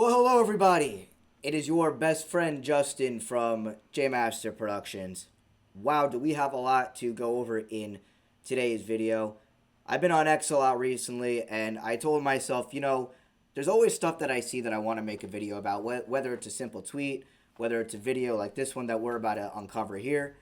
Well, hello everybody. It is your best friend Justin from J Master Productions. Wow, do we have a lot to go over in today's video. I've been on X a lot recently, and I told myself, there's always stuff that I see that I want to make a video about, whether it's a simple tweet, whether it's a video like this one that we're about to uncover here,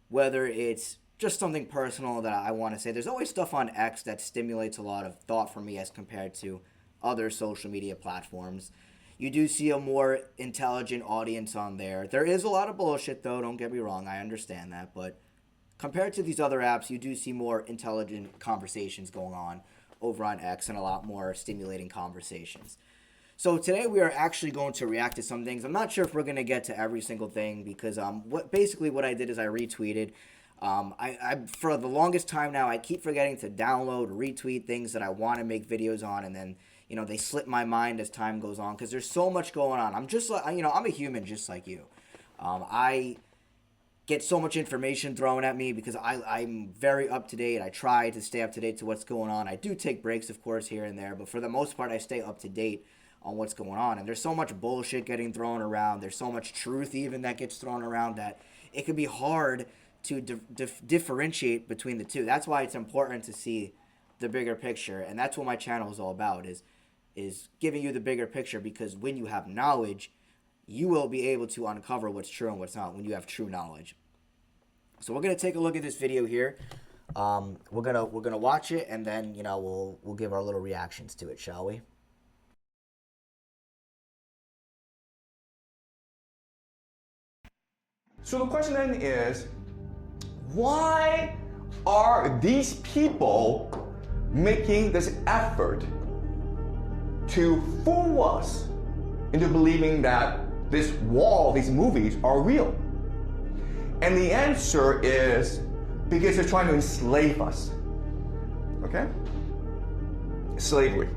whether it's just something personal that I want to say. There's always stuff on X that stimulates a lot of thought for me as compared to other social media platforms. You do see a more intelligent audience on there. There is a lot of bullshit, though, don't get me wrong, I understand that, but compared to these other apps, you do see more intelligent conversations going on over on X and a lot more stimulating conversations. So today we are actually going to react to some things. I'm not sure if we're going to get to every single thing because what I did is I retweeted. I for the longest time now, I keep forgetting to download, retweet things that I want to make videos on, and then they slip my mind as time goes on because there's so much going on. I'm just like I'm a human just like you. I get so much information thrown at me because I'm very up to date. I try to stay up to date to what's going on. I do take breaks, of course, here and there, but for the most part, I stay up to date on what's going on. And there's so much bullshit getting thrown around. There's so much truth even that gets thrown around that it can be hard to differentiate between the two. That's why it's important to see the bigger picture, and that's what my channel is all about, is giving you the bigger picture, because when you have knowledge, you will be able to uncover what's true and what's not when you have true knowledge. So we're gonna take a look at this video here. We're gonna watch it, and then we'll give our little reactions to it, shall we? So the question then is, why are these people making this effort to fool us into believing that this wall, these movies are real? And the answer is because they're trying to enslave us. Okay? Slavery.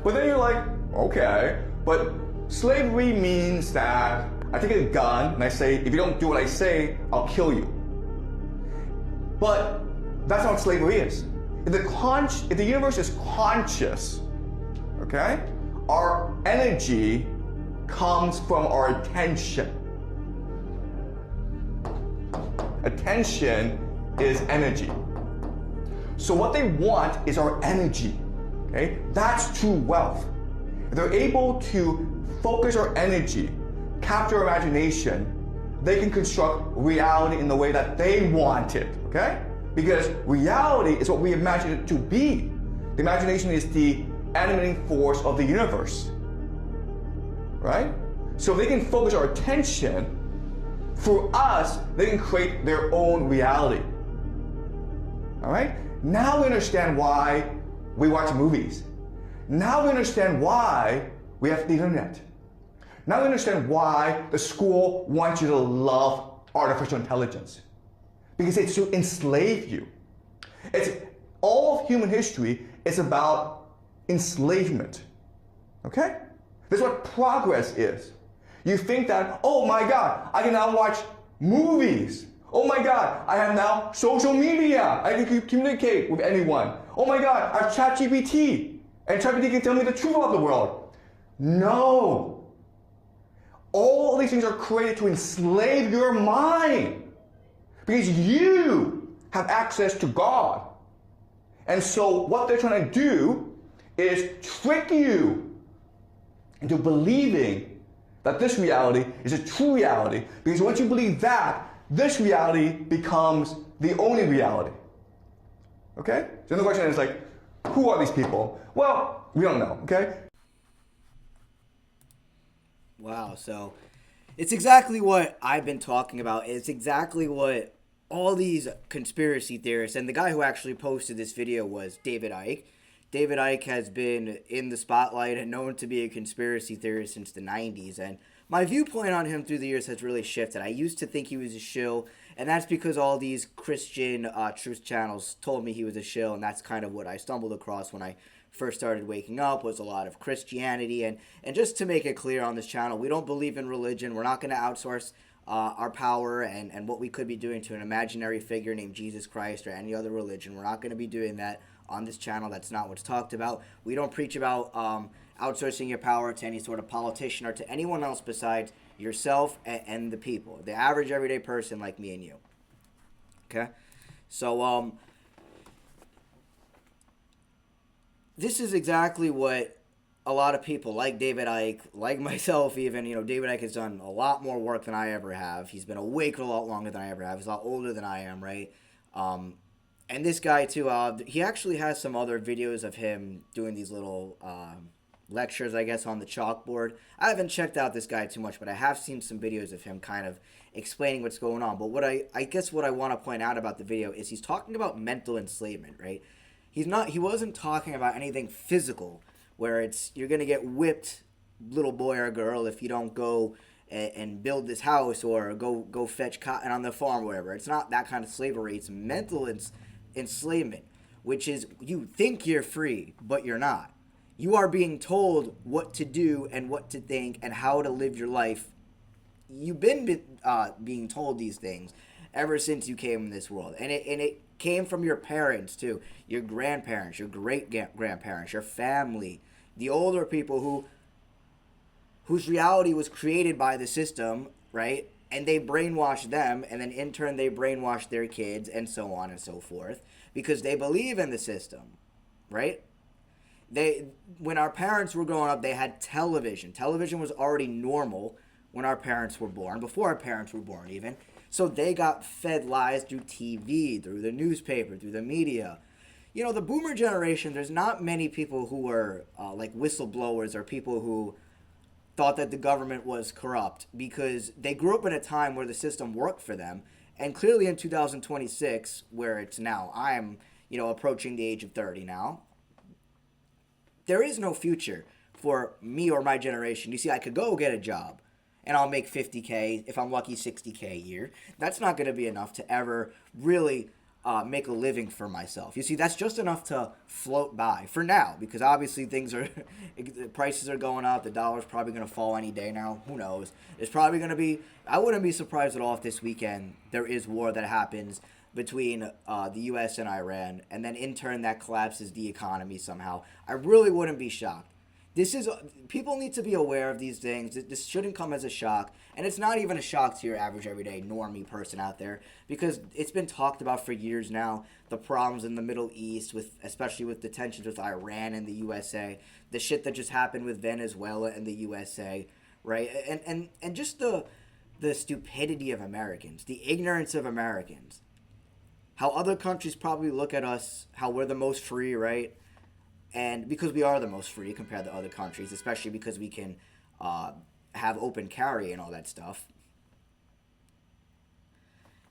But then you're like, okay, but slavery means that I take a gun and I say, if you don't do what I say, I'll kill you. But that's not what slavery is. If the universe is conscious, okay, our energy comes from our attention. Attention is energy. So what they want is our energy. Okay? That's true wealth. If they're able to focus our energy, capture our imagination, they can construct reality in the way that they want it, okay? Because reality is what we imagine it to be. The imagination is the animating force of the universe, right? So if they can focus our attention, for us, they can create their own reality, all right? Now we understand why we watch movies. Now we understand why we have the internet. Now we understand why the school wants you to love artificial intelligence. Because it's to enslave you. All of human history is about enslavement. Okay? That's what progress is. You think that, oh my God, I can now watch movies. Oh my God, I have now social media. I can communicate with anyone. Oh my God, I have ChatGPT. And ChatGPT can tell me the truth about the world. No. All of these things are created to enslave your mind. Because you have access to God. And so what they're trying to do is trick you into believing that this reality is a true reality. Because once you believe that, this reality becomes the only reality. Okay? So the question is like, who are these people? Well, we don't know, okay? Wow, so it's exactly what I've been talking about. It's exactly what all these conspiracy theorists, and the guy who actually posted this video was David Icke. David Icke has been in the spotlight and known to be a conspiracy theorist since the 90s, and my viewpoint on him through the years has really shifted. I used to think he was a shill, and that's because all these Christian truth channels told me he was a shill, and that's kind of what I stumbled across when I first started waking up, was a lot of Christianity. And just to make it clear on this channel, we don't believe in religion. We're not going to outsource our power and what we could be doing to an imaginary figure named Jesus Christ or any other religion. We're not going to be doing that. on this channel. That's not what's talked about. We don't preach about outsourcing your power to any sort of politician or to anyone else besides yourself and the people, the average everyday person like me and you. Okay? So, this is exactly what a lot of people like David Icke, like myself even, David Icke has done a lot more work than I ever have. He's been awake a lot longer than I ever have. He's a lot older than I am, right? And this guy, too, he actually has some other videos of him doing these little lectures, I guess, on the chalkboard. I haven't checked out this guy too much, but I have seen some videos of him kind of explaining what's going on. But what I guess what I want to point out about the video is he's talking about mental enslavement, right? He wasn't talking about anything physical, where it's you're gonna get whipped, little boy or girl, if you don't go and build this house or go fetch cotton on the farm, or whatever. It's not that kind of slavery. It's mental enslavement, which is you think you're free, but you're not. You are being told what to do and what to think and how to live your life. You've been being told these things ever since you came in this world, and it came from your parents too, your grandparents, your great grandparents, your family, the older people whose reality was created by the system, right? And they brainwashed them, and then in turn they brainwashed their kids, and so on and so forth, because they believe in the system, right? When our parents were growing up, they had television. Television was already normal when our parents were born, before our parents were born even. So they got fed lies through TV, through the newspaper, through the media. The boomer generation, there's not many people who were like whistleblowers or people who thought that the government was corrupt, because they grew up in a time where the system worked for them. And clearly in 2026, where it's now, I'm, approaching the age of 30 now, there is no future for me or my generation. You see, I could go get a job and I'll make 50K, if I'm lucky, 60K a year. That's not going to be enough to ever really make a living for myself. You see, that's just enough to float by for now, because obviously prices are going up. The dollar's probably going to fall any day now. Who knows? It's probably going to be, I wouldn't be surprised at all if this weekend there is war that happens between the U.S. and Iran, and then in turn that collapses the economy somehow. I really wouldn't be shocked. People need to be aware of these things. This shouldn't come as a shock. And it's not even a shock to your average, everyday, normie person out there, because it's been talked about for years now, the problems in the Middle East, especially with the tensions with Iran and the USA, the shit that just happened with Venezuela and the USA, right? And just the stupidity of Americans, the ignorance of Americans, how other countries probably look at us, how we're the most free, right? And because we are the most free compared to other countries, especially because we can have open carry and all that stuff.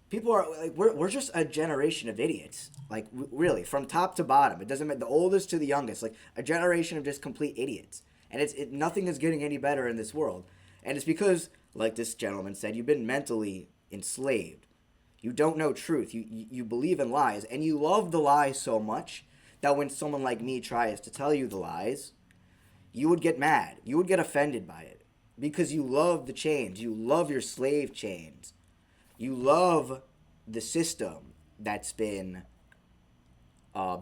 People are like, we're just a generation of idiots. Like, really, from top to bottom. It doesn't matter, the oldest to the youngest. Like, a generation of just complete idiots. And nothing is getting any better in this world. And it's because, like this gentleman said, you've been mentally enslaved. You don't know truth. You believe in lies. And you love the lies so much that when someone like me tries to tell you the lies, you would get mad. You would get offended by it. Because you love the chains. You love your slave chains. You love the system that's been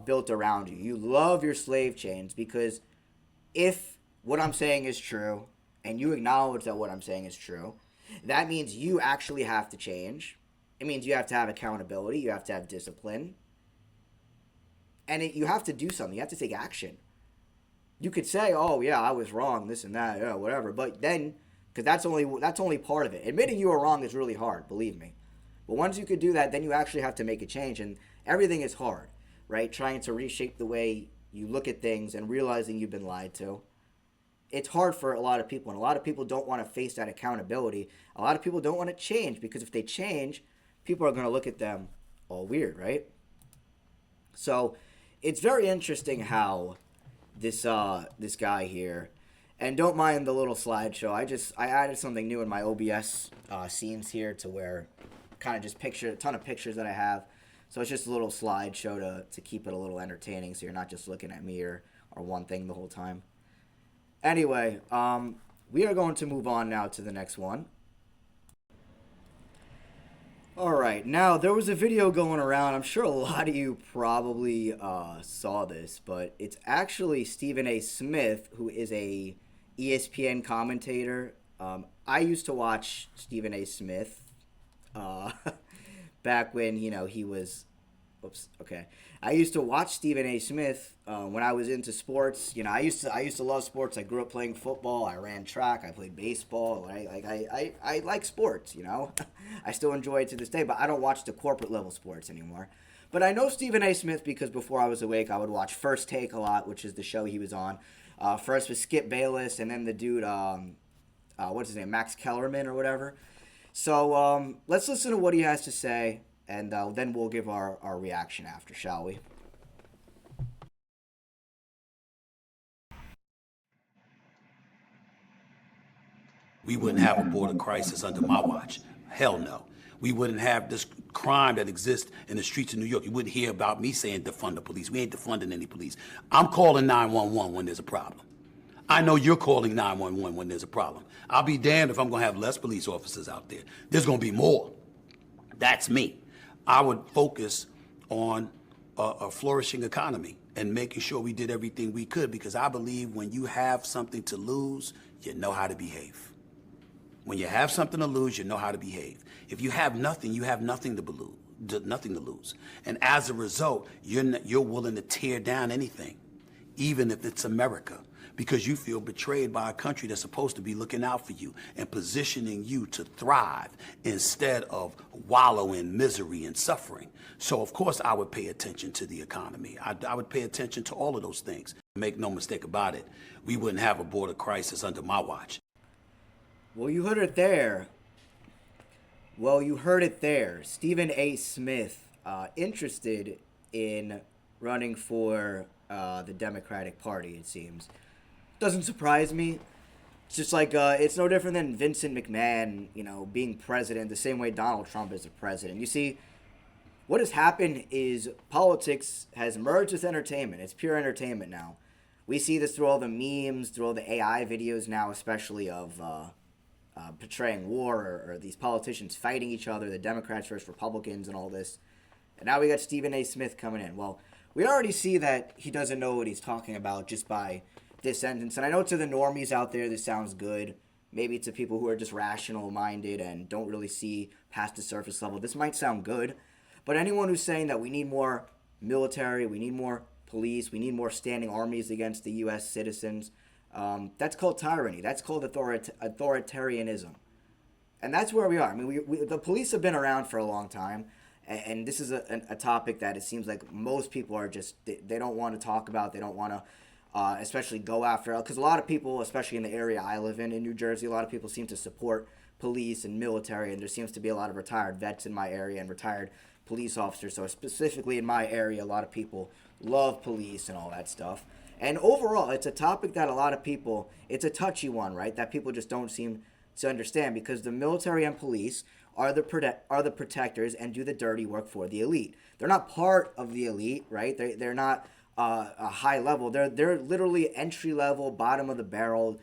built around you. You love your slave chains, because if what I'm saying is true, and you acknowledge that what I'm saying is true, that means you actually have to change. It means you have to have accountability. You have to have discipline. And you have to do something. You have to take action. You could say, oh, yeah, I was wrong, this and that, yeah, whatever. But then, because that's only part of it. Admitting you are wrong is really hard, believe me. But once you could do that, then you actually have to make a change. And everything is hard, right? Trying to reshape the way you look at things and realizing you've been lied to. It's hard for a lot of people. And a lot of people don't want to face that accountability. A lot of people don't want to change, because if they change, people are going to look at them all weird, right? So it's very interesting how this guy here, and don't mind the little slideshow. I added something new in my OBS scenes here, to where kind of just a ton of pictures that I have. So it's just a little slideshow to keep it a little entertaining, so you're not just looking at me or one thing the whole time. Anyway, we are going to move on now to the next one. All right, now there was a video going around. I'm sure a lot of you probably saw this, but it's actually Stephen A. Smith, who is a ESPN commentator. I used to watch Stephen A. Smith uh, back when he was. Oops. Okay. I used to watch Stephen A. Smith when I was into sports. I used to love sports. I grew up playing football. I ran track. I played baseball. I like sports. I still enjoy it to this day. But I don't watch the corporate level sports anymore. But I know Stephen A. Smith because before I was awake, I would watch First Take a lot, which is the show he was on. First was Skip Bayless, and then the dude, what's his name, Max Kellerman or whatever. So let's listen to what he has to say. And then we'll give our reaction after, shall we? We wouldn't have a border crisis under my watch. Hell no. We wouldn't have this crime that exists in the streets of New York. You wouldn't hear about me saying defund the police. We ain't defunding any police. I'm calling 911 when there's a problem. I know you're calling 911 when there's a problem. I'll be damned if I'm going to have less police officers out there. There's going to be more. That's me. I would focus on a flourishing economy and making sure we did everything we could, because I believe when you have something to lose, you know how to behave. When you have something to lose, you know how to behave. If you have nothing, you have nothing to lose. And as a result, you're willing to tear down anything, even if it's America, because you feel betrayed by a country that's supposed to be looking out for you and positioning you to thrive instead of wallow in misery and suffering. So, of course, I would pay attention to the economy. I would pay attention to all of those things. Make no mistake about it, we wouldn't have a border crisis under my watch. Well, you heard it there. Stephen A. Smith, interested in running for the Democratic Party, it seems. Doesn't surprise me. It's just like, it's no different than Vincent McMahon, being president the same way Donald Trump is the president. You see, what has happened is politics has merged with entertainment. It's pure entertainment now. We see this through all the memes, through all the AI videos now, especially of portraying war or these politicians fighting each other, the Democrats versus Republicans and all this. And now we got Stephen A. Smith coming in. Well, we already see that he doesn't know what he's talking about just by this sentence. And I know to the normies out there this sounds good. Maybe to people who are just rational minded and don't really see past the surface level, this might sound good. But anyone who's saying that we need more military, we need more police, we need more standing armies against the U.S. citizens, that's called tyranny. That's called authoritarianism. And that's where we are. I mean, the police have been around for a long time. And this is a topic that it seems like most people are just, they don't want to talk about. They don't want to especially go after, because a lot of people, especially in the area I live in New Jersey, a lot of people seem to support police and military, and there seems to be a lot of retired vets in my area and retired police officers. So specifically in my area, a lot of people love police and all that stuff. And overall, it's a topic that a lot of people, it's a touchy one, right? That people just don't seem to understand, because the military and police are the protectors and do the dirty work for the elite. They're not part of the elite, right? They're not a high level. They're literally entry level, bottom of the barrel.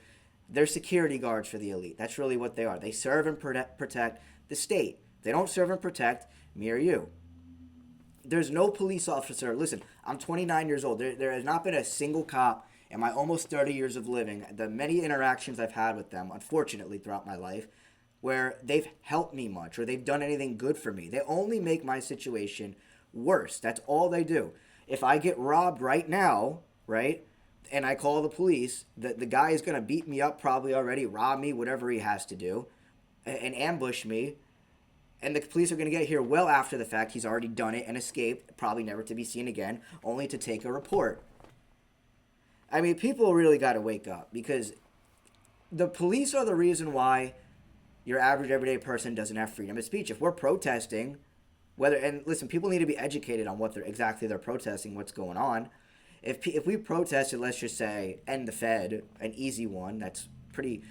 They're security guards for the elite. That's really what they are. They serve and protect the state. They don't serve and protect me or you. There's no police officer. Listen, I'm 29 years old. There has not been a single cop in my almost 30 years of living, the many interactions I've had with them, unfortunately, throughout my life, where they've helped me much or they've done anything good for me. They only make my situation worse. That's all they do. If I get robbed right now, right, and I call the police, the guy is going to beat me up probably already, rob me, whatever he has to do, and ambush me. And the police are going to get here well after the fact. He's already done it and escaped, probably never to be seen again, only to take a report. I mean, people really got to wake up, because the police are the reason why your average everyday person doesn't have freedom of speech. If we're protesting, and listen, people need to be educated on what they're protesting, what's going on. If we protested, let's just say, end the Fed, an easy one, that's pretty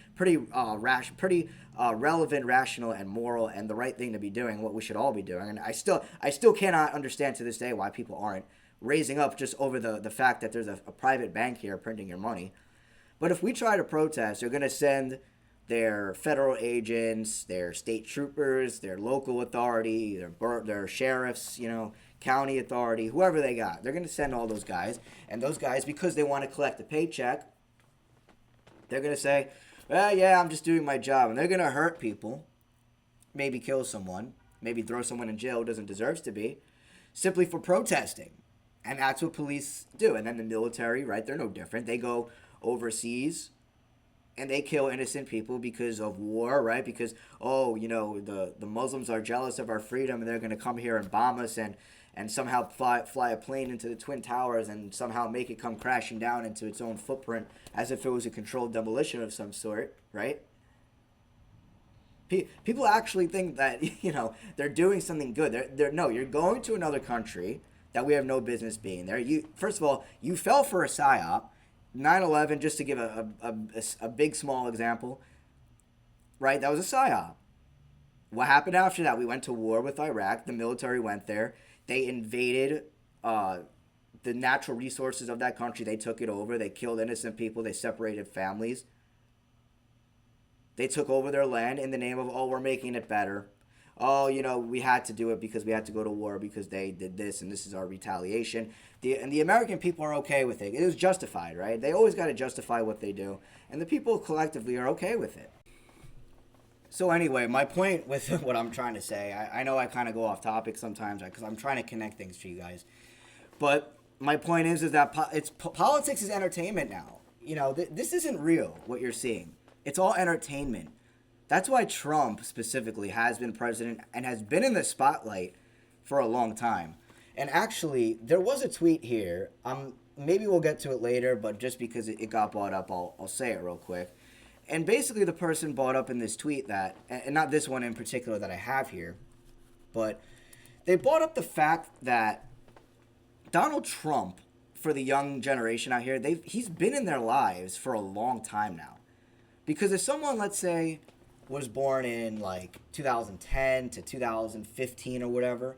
relevant, rational, and moral, and the right thing to be doing, what we should all be doing. And I still cannot understand to this day why people aren't raising up just over the fact that there's a private bank here printing your money. But if we try to protest, they're going to send They're federal agents, they're state troopers, they're local authority, they're sheriffs, county authority, whoever they got. They're going to send all those guys. And those guys, because they want to collect a paycheck, they're going to say, well, yeah, I'm just doing my job. And they're going to hurt people, maybe kill someone, maybe throw someone in jail who doesn't deserve to be, simply for protesting. And that's what police do. And then the military, right, they're no different. They go overseas and they kill innocent people because of war, right? Because, the Muslims are jealous of our freedom and they're going to come here and bomb us and somehow fly a plane into the Twin Towers and somehow make it come crashing down into its own footprint as if it was a controlled demolition of some sort, right? People actually think that, they're doing something good. No, you're going to another country that we have no business being there. First of all, you fell for a psyop. 9/11, just to give a big, small example, right? That was a psyop. What happened after that? We went to war with Iraq. The military went there. They invaded the natural resources of that country. They took it over. They killed innocent people. They separated families. They took over their land in the name of, we're making it better. We had to do it because we had to go to war because they did this and this is our retaliation. And the American people are okay with it. It was justified, right? They always got to justify what they do. And the people collectively are okay with it. So anyway, my point with what I'm trying to say, I know I kind of go off topic sometimes because I'm trying to connect things for you guys. But my point is that politics is entertainment now. This isn't real, what you're seeing. It's all entertainment. That's why Trump specifically has been president and has been in the spotlight for a long time. And actually, there was a tweet here. Maybe we'll get to it later, but just because it got brought up, I'll say it real quick. And basically, the person brought up in this tweet that, and not this one in particular that I have here, but they brought up the fact that Donald Trump, for the young generation out here, he's been in their lives for a long time now. Because if someone, let's say, was born in like 2010 to 2015 or whatever,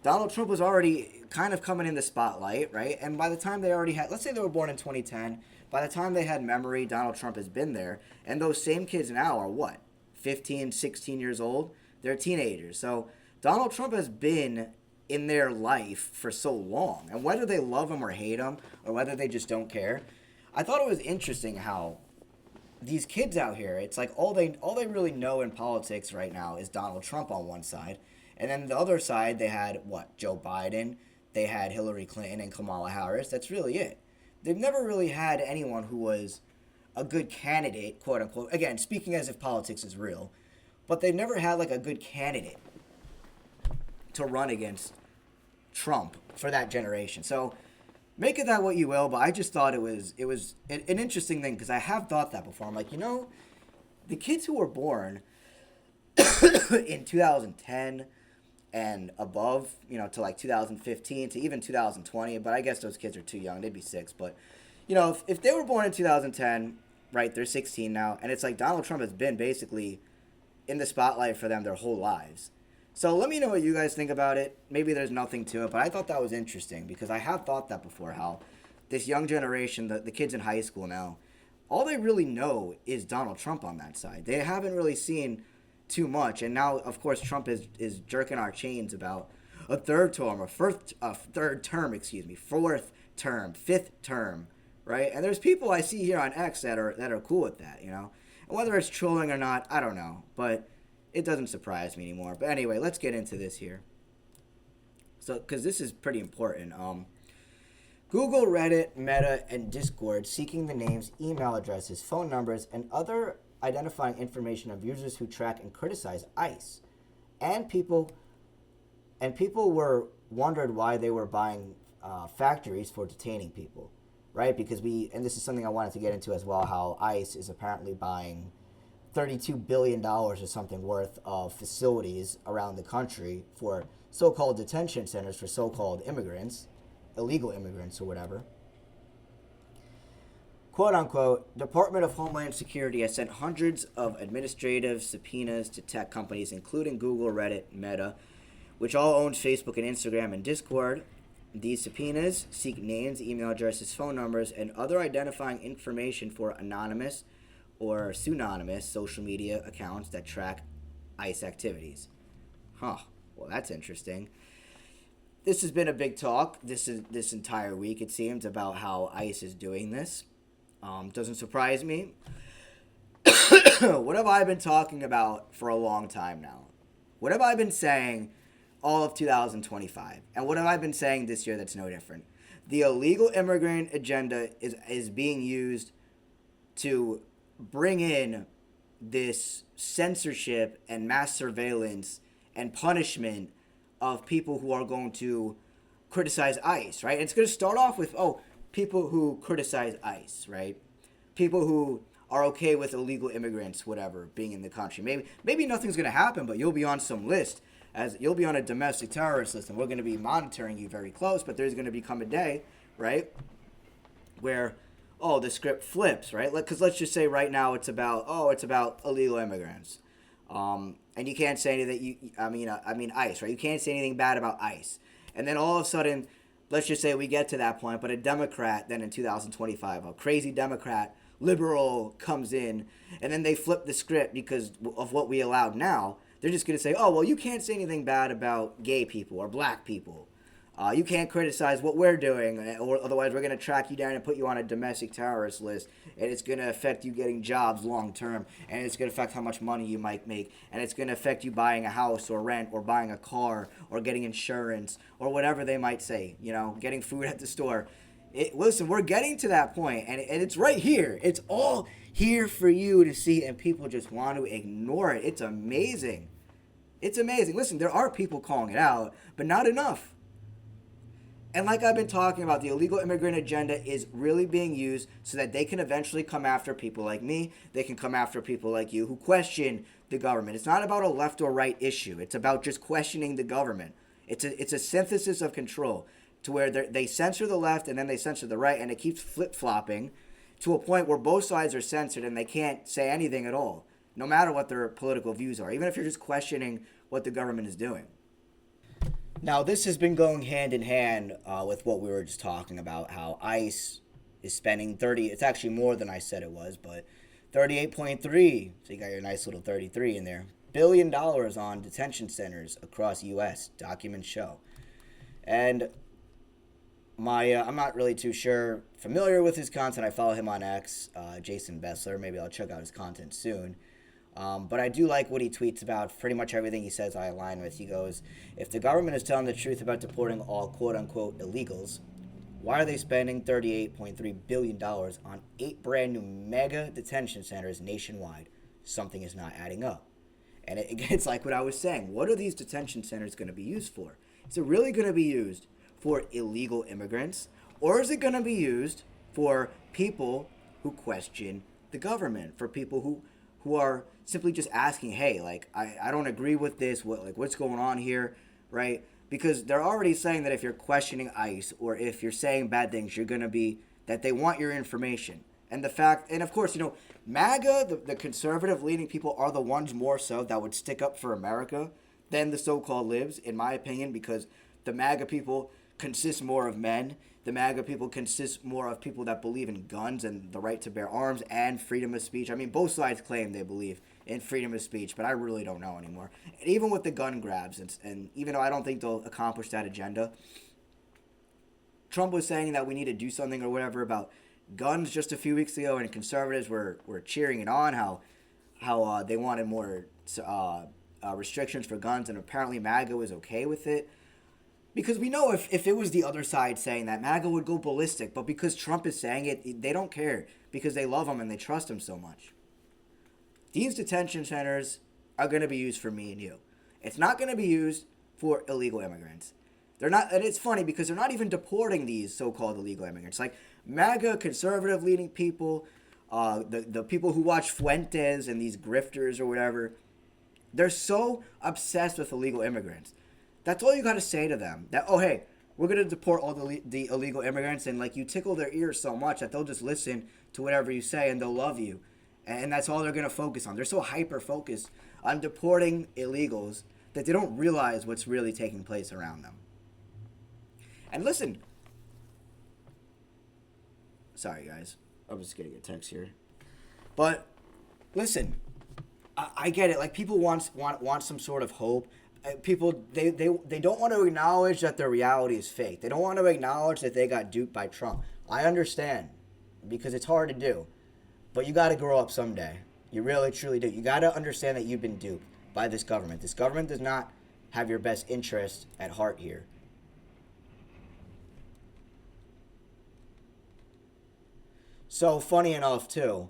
Donald Trump was already kind of coming in the spotlight, right? And by the time they already had, let's say they were born in 2010, by the time they had memory, Donald Trump has been there. And those same kids now are what? 15, 16 years old? They're teenagers. So Donald Trump has been in their life for so long. And whether they love him or hate him, or whether they just don't care, I thought it was interesting how these kids out here, it's like all they really know in politics right now is Donald Trump on one side. And then the other side, they had, Joe Biden, they had Hillary Clinton and Kamala Harris. That's really it. They've never really had anyone who was a good candidate, quote unquote. Again, speaking as if politics is real. But they've never had like a good candidate to run against Trump for that generation. So make of that what you will, but I just thought it was an interesting thing because I have thought that before. I'm like, the kids who were born in 2010 and above, to like 2015 to even 2020, but I guess those kids are too young. They'd be 6. But, if they were born in 2010, right, they're 16 now, and it's like Donald Trump has been basically in the spotlight for them their whole lives. So let me know what you guys think about it. Maybe there's nothing to it, but I thought that was interesting because I have thought that before, how this young generation, the kids in high school now, all they really know is Donald Trump on that side. They haven't really seen too much. And now, of course, Trump is jerking our chains about a third term, fourth term, fifth term, right? And there's people I see here on X that are cool with that, And whether it's trolling or not, I don't know, but it doesn't surprise me anymore. But anyway, let's get into this here. So, because this is pretty important. Google, Reddit, Meta, and Discord seeking the names, email addresses, phone numbers, and other identifying information of users who track and criticize ICE. And people were wondered why they were buying factories for detaining people, right? Because and this is something I wanted to get into as well, how ICE is apparently buying $32 billion or something worth of facilities around the country for so-called detention centers for so-called immigrants, illegal immigrants or whatever. Quote unquote, Department of Homeland Security has sent hundreds of administrative subpoenas to tech companies, including Google, Reddit, Meta, which all owns Facebook and Instagram and Discord. These subpoenas seek names, email addresses, phone numbers, and other identifying information for anonymous or pseudonymous social media accounts that track ICE activities. Huh. Well, that's interesting. This has been a big talk this entire week, it seems, about how ICE is doing this. Doesn't surprise me. What have I been talking about for a long time now? What have I been saying all of 2025? And what have I been saying this year that's no different? The illegal immigrant agenda is being used to bring in this censorship and mass surveillance and punishment of people who are going to criticize ICE, right? And it's going to start off with, people who criticize ICE, right? People who are okay with illegal immigrants, whatever, being in the country. Maybe nothing's going to happen, but you'll be on some list, as you'll be on a domestic terrorist list, and we're going to be monitoring you very close, but there's going to become a day, right, where, the script flips, right? Because let's just say right now it's about illegal immigrants. And you can't say anything ICE, right? You can't say anything bad about ICE. And then all of a sudden, let's just say we get to that point, but a Democrat then in 2025, a crazy Democrat, liberal comes in, and then they flip the script because of what we allowed now. They're just going to say, you can't say anything bad about gay people or black people. You can't criticize what we're doing, or otherwise we're going to track you down and put you on a domestic terrorist list, and it's going to affect you getting jobs long term, and it's going to affect how much money you might make, and it's going to affect you buying a house or rent or buying a car or getting insurance or whatever they might say, getting food at the store. Listen, we're getting to that point, and it's right here. It's all here for you to see, and people just want to ignore it. It's amazing. It's amazing. Listen, there are people calling it out, but not enough. And like I've been talking about, the illegal immigrant agenda is really being used so that they can eventually come after people like me. They can come after people like you who question the government. It's not about a left or right issue. It's about just questioning the government. It's a synthesis of control to where they censor the left and then they censor the right, and it keeps flip-flopping to a point where both sides are censored and they can't say anything at all, no matter what their political views are, even if you're just questioning what the government is doing. Now, this has been going hand in hand with what we were just talking about, how ICE is spending it's actually more than I said it was, but 38.3, so you got your nice little 33 in there, $1 billion on detention centers across U.S., documents show. And I'm not really too familiar with his content. I follow him on X, Jason Bessler. Maybe I'll check out his content soon. But I do like what he tweets about. Pretty much everything he says I align with. He goes, if the government is telling the truth about deporting all quote-unquote illegals, why are they spending $38.3 billion on 8 brand new mega detention centers nationwide? Something is not adding up. And it's like what I was saying. What are these detention centers going to be used for? Is it really going to be used for illegal immigrants? Or is it going to be used for people who question the government? For people who are simply just asking, hey, I don't agree with this, what's going on here, right? Because they're already saying that if you're questioning ICE or if you're saying bad things, you're going to be, that they want your information. And of course, MAGA, the conservative leaning people, are the ones more so that would stick up for America than the so-called libs, in my opinion, because the MAGA people consist more of men. The MAGA people consist more of people that believe in guns and the right to bear arms and freedom of speech. I mean, both sides claim they believe in freedom of speech, but I really don't know anymore. And even with the gun grabs, and even though I don't think they'll accomplish that agenda, Trump was saying that we need to do something or whatever about guns just a few weeks ago, and conservatives were cheering it on, how they wanted more restrictions for guns, and apparently MAGA was okay with it. Because we know if it was the other side saying that, MAGA would go ballistic. But because Trump is saying it, they don't care. Because they love him and they trust him so much. These detention centers are going to be used for me and you. It's not going to be used for illegal immigrants. They're not, and it's funny because they're not even deporting these so-called illegal immigrants. Like MAGA, conservative-leaning people, the people who watch Fuentes and these grifters or whatever, they're so obsessed with illegal immigrants. That's all you got to say to them. That, oh, hey, we're going to deport all the illegal immigrants, and you tickle their ears so much that they'll just listen to whatever you say and they'll love you. And that's all they're going to focus on. They're so hyper-focused on deporting illegals that they don't realize what's really taking place around them. And listen. Sorry, guys. I was getting a text here. But listen, I get it. Like, people want some sort of hope. People, they don't want to acknowledge that their reality is fake. They don't want to acknowledge that they got duped by Trump. I understand, because it's hard to do. But you got to grow up someday. You really, truly do. You got to understand that you've been duped by this government. This government does not have your best interest at heart here. So, funny enough, too,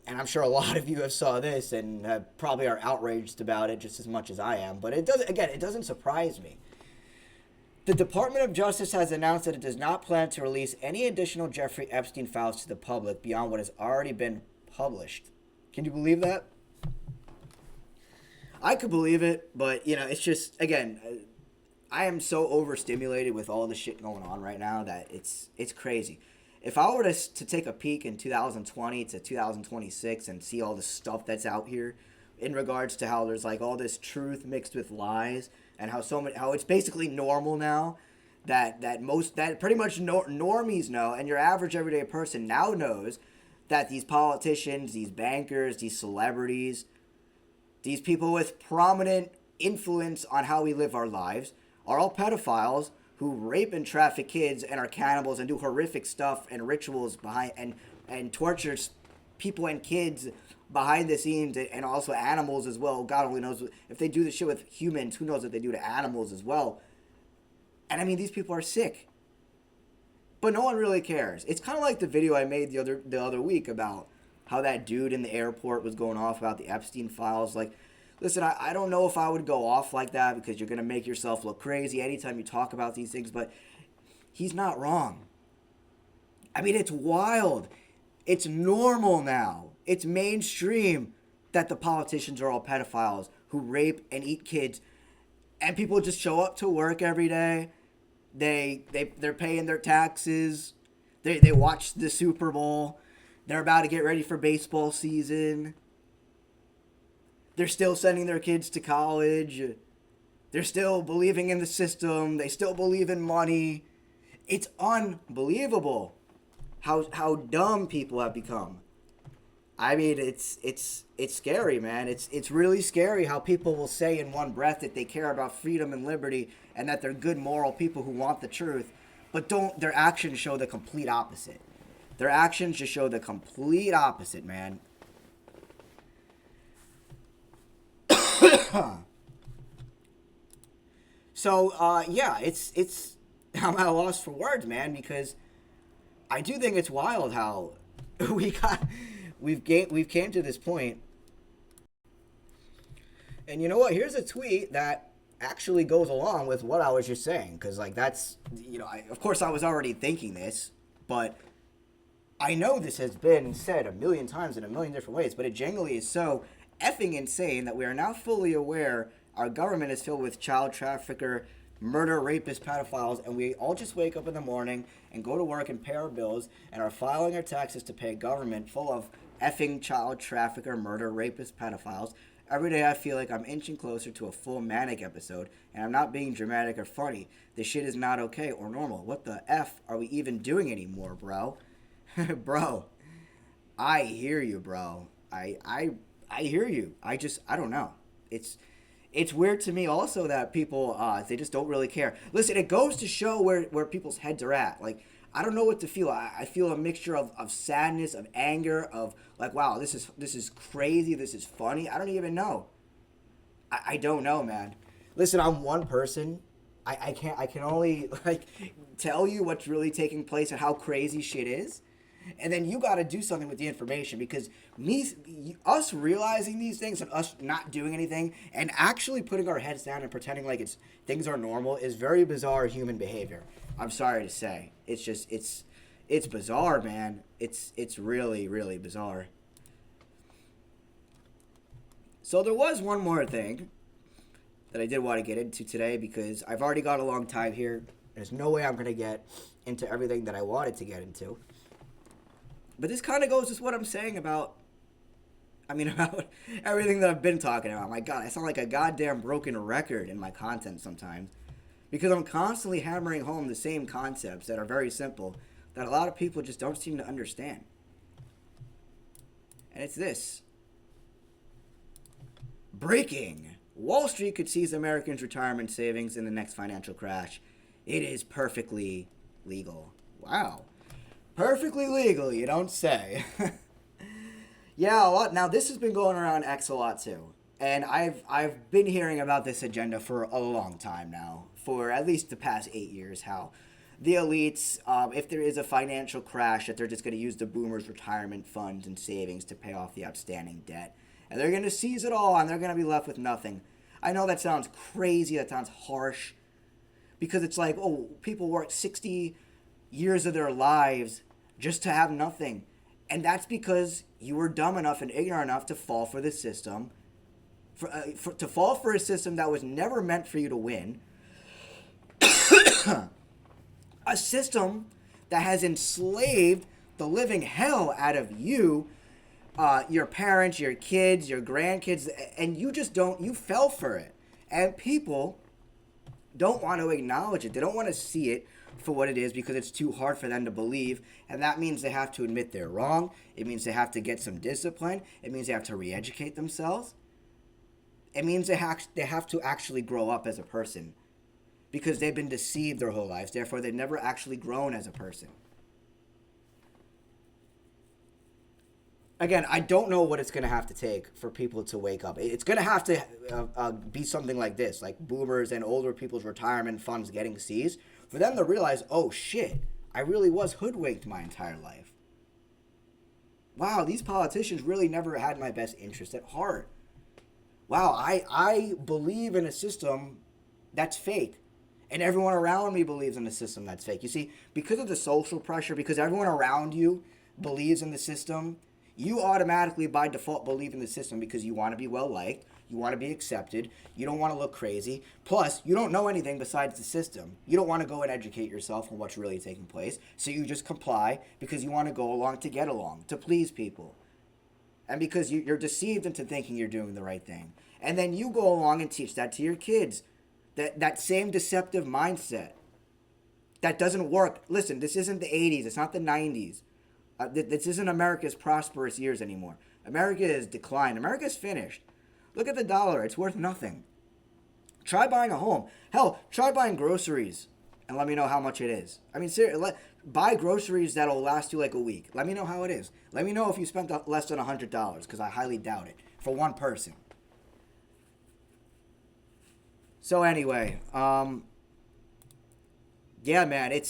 and I'm sure a lot of you have saw this and probably are outraged about it just as much as I am, but it doesn't surprise me. The Department of Justice has announced that it does not plan to release any additional Jeffrey Epstein files to the public beyond what has already been published. Can you believe that? I could believe it, but, it's just, again, I am so overstimulated with all the shit going on right now that it's crazy. If I were to take a peek in 2020 to 2026 and see all the stuff that's out here in regards to how there's like all this truth mixed with lies, and how it's basically normal now that pretty much normies know, and your average everyday person now knows that these politicians, these bankers, these celebrities, these people with prominent influence on how we live our lives are all pedophiles who rape and traffic kids and are cannibals and do horrific stuff and rituals behind and tortures people and kids behind the scenes, and also animals as well. God only knows if they do this shit with humans. Who knows what they do to animals as well? And I mean, these people are sick, but no one really cares. It's kind of like the video I made the other week about how that dude in the airport was going off about the Epstein files. Like, listen, I don't know if I would go off like that, because you're going to make yourself look crazy anytime you talk about these things, but he's not wrong. I mean, it's wild. It's normal now. It's mainstream that the politicians are all pedophiles who rape and eat kids, and people just show up to work every day. They're paying their taxes. They watch the Super Bowl. They're about to get ready for baseball season. They're still sending their kids to college. They're still believing in the system. They still believe in money. It's unbelievable how dumb people have become. I mean, it's scary, man. It's really scary how people will say in one breath that they care about freedom and liberty and that they're good moral people who want the truth, but their actions show the complete opposite. Their actions just show the complete opposite, man. So, yeah, it's I'm at a loss for words, man, because I do think it's wild how we've came to this point. And you know what? Here's a tweet that actually goes along with what I was just saying, because like that's, of course I was already thinking this, but I know this has been said a million times in a million different ways, but it genuinely is so effing insane that we are now fully aware our government is filled with child trafficker, murder, rapist, pedophiles, and we all just wake up in the morning and go to work and pay our bills and are filing our taxes to pay a government full of effing child trafficker, murder, rapist, pedophiles. Every day I feel like I'm inching closer to a full manic episode, and I'm not being dramatic or funny. This shit is not okay or normal. What the F are we even doing anymore, bro? Bro, I hear you, bro. I hear you. I don't know. It's weird to me also that people, they just don't really care. Listen, it goes to show where people's heads are at. Like, I don't know what to feel. I feel a mixture of sadness, of anger, of like, wow, this is crazy. This is funny. I don't even know. I don't know, man. Listen, I'm one person. I can only like tell you what's really taking place and how crazy shit is. And then you got to do something with the information, because us realizing these things and us not doing anything and actually putting our heads down and pretending like things are normal is very bizarre human behavior. I'm sorry to say. It's just, it's bizarre, man. It's really, really bizarre. So there was one more thing that I did want to get into today, because I've already got a long time here. There's no way I'm going to get into everything that I wanted to get into. But this kind of goes with what I'm saying about everything that I've been talking about. My God, I sound like a goddamn broken record in my content sometimes, because I'm constantly hammering home the same concepts that are very simple that a lot of people just don't seem to understand. And it's this. Breaking. Wall Street could seize Americans' retirement savings in the next financial crash. It is perfectly legal. Wow. Perfectly legal, you don't say. Yeah, a lot. Now, this has been going around X a lot, too. And I've been hearing about this agenda for a long time now, for at least the past 8 years, how the elites, if there is a financial crash, that they're just going to use the boomers' retirement funds and savings to pay off the outstanding debt. And they're going to seize it all, and they're going to be left with nothing. I know that sounds crazy, that sounds harsh, because it's like, oh, people work 60 years of their lives just to have nothing. And that's because you were dumb enough and ignorant enough to fall for the system, to fall for a system that was never meant for you to win. A system that has enslaved the living hell out of you, your parents, your kids, your grandkids, and you fell for it. And people don't want to acknowledge it. They don't want to see it for what it is because it's too hard for them to believe. And that means they have to admit they're wrong. It means they have to get some discipline. It means they have to re-educate themselves. It means they have to actually grow up as a person because they've been deceived their whole lives. Therefore, they've never actually grown as a person. Again, I don't know what it's going to have to take for people to wake up. It's going to have to be something like this, like boomers and older people's retirement funds getting seized, for them to realize, oh shit, I really was hoodwinked my entire life. Wow, these politicians really never had my best interest at heart. Wow, I believe in a system that's fake. And everyone around me believes in a system that's fake. You see, because of the social pressure, because everyone around you believes in the system, you automatically by default believe in the system because you want to be well liked, you want to be accepted, you don't want to look crazy. Plus, you don't know anything besides the system. You don't want to go and educate yourself on what's really taking place. So you just comply because you want to go along to get along, to please people. And because you're deceived into thinking you're doing the right thing. And then you go along and teach that to your kids. That same deceptive mindset. That doesn't work. Listen, this isn't the 80s. It's not the 90s. This isn't America's prosperous years anymore. America is declined. America's finished. Look at the dollar. It's worth nothing. Try buying a home. Hell, try buying groceries and let me know how much it is. I mean, seriously, buy groceries that'll last you like a week. Let me know how it is. Let me know if you spent less than $100 because I highly doubt it for one person. So anyway, yeah, man,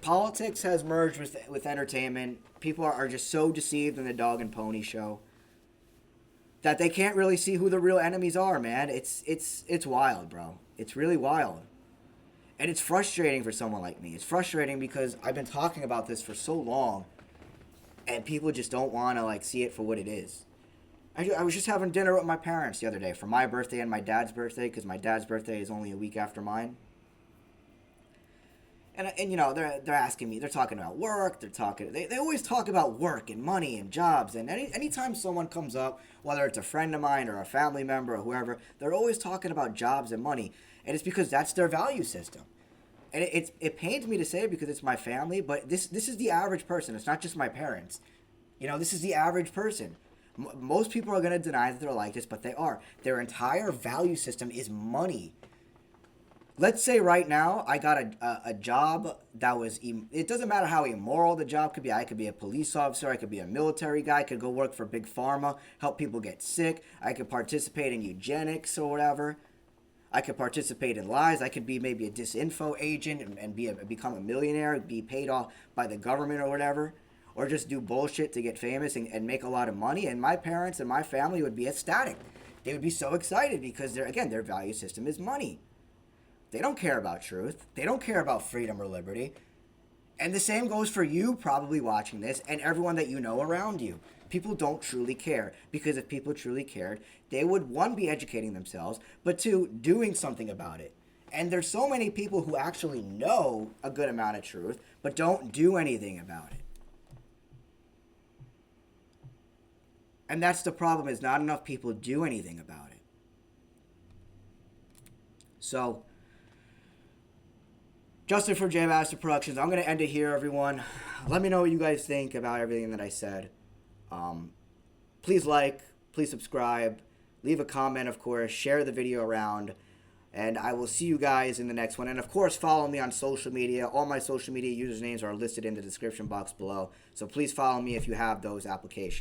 politics has merged with entertainment. People are just so deceived in the dog and pony show that they can't really see who the real enemies are, man. It's wild, bro. It's really wild. And it's frustrating for someone like me. It's frustrating because I've been talking about this for so long and people just don't want to like see it for what it is. I was just having dinner with my parents the other day for my birthday and my dad's birthday because my dad's birthday is only a week after mine. And you know, they're asking me, they're talking about work, they always talk about work and money and jobs. And anytime someone comes up, whether it's a friend of mine or a family member or whoever, they're always talking about jobs and money. And it's because that's their value system. And it pains me to say it because it's my family, but this is the average person. It's not just my parents. You know, this is the average person. Most people are going to deny that they're like this, but they are. Their entire value system is money. Let's say right now I got a job that was, it doesn't matter how immoral the job could be. I could be a police officer. I could be a military guy. I could go work for Big Pharma, help people get sick. I could participate in eugenics or whatever. I could participate in lies. I could be maybe a disinfo agent and become a millionaire, be paid off by the government or whatever. Or just do bullshit to get famous and make a lot of money. And my parents and my family would be ecstatic. They would be so excited because, their value system is money. They don't care about truth. They don't care about freedom or liberty. And the same goes for you probably watching this and everyone that you know around you. People don't truly care. Because if people truly cared, they would, one, be educating themselves, but two, doing something about it. And there's so many people who actually know a good amount of truth, but don't do anything about it. And that's the problem, is not enough people do anything about it. So, Justin from J Master Productions, I'm going to end it here, everyone. Let me know what you guys think about everything that I said. Please like, please subscribe. leave a comment, of course, share the video around, and I will see you guys in the next one. And of course, follow me on social media. All my social media usernames are listed in the description box below, so please follow me if you have those applications.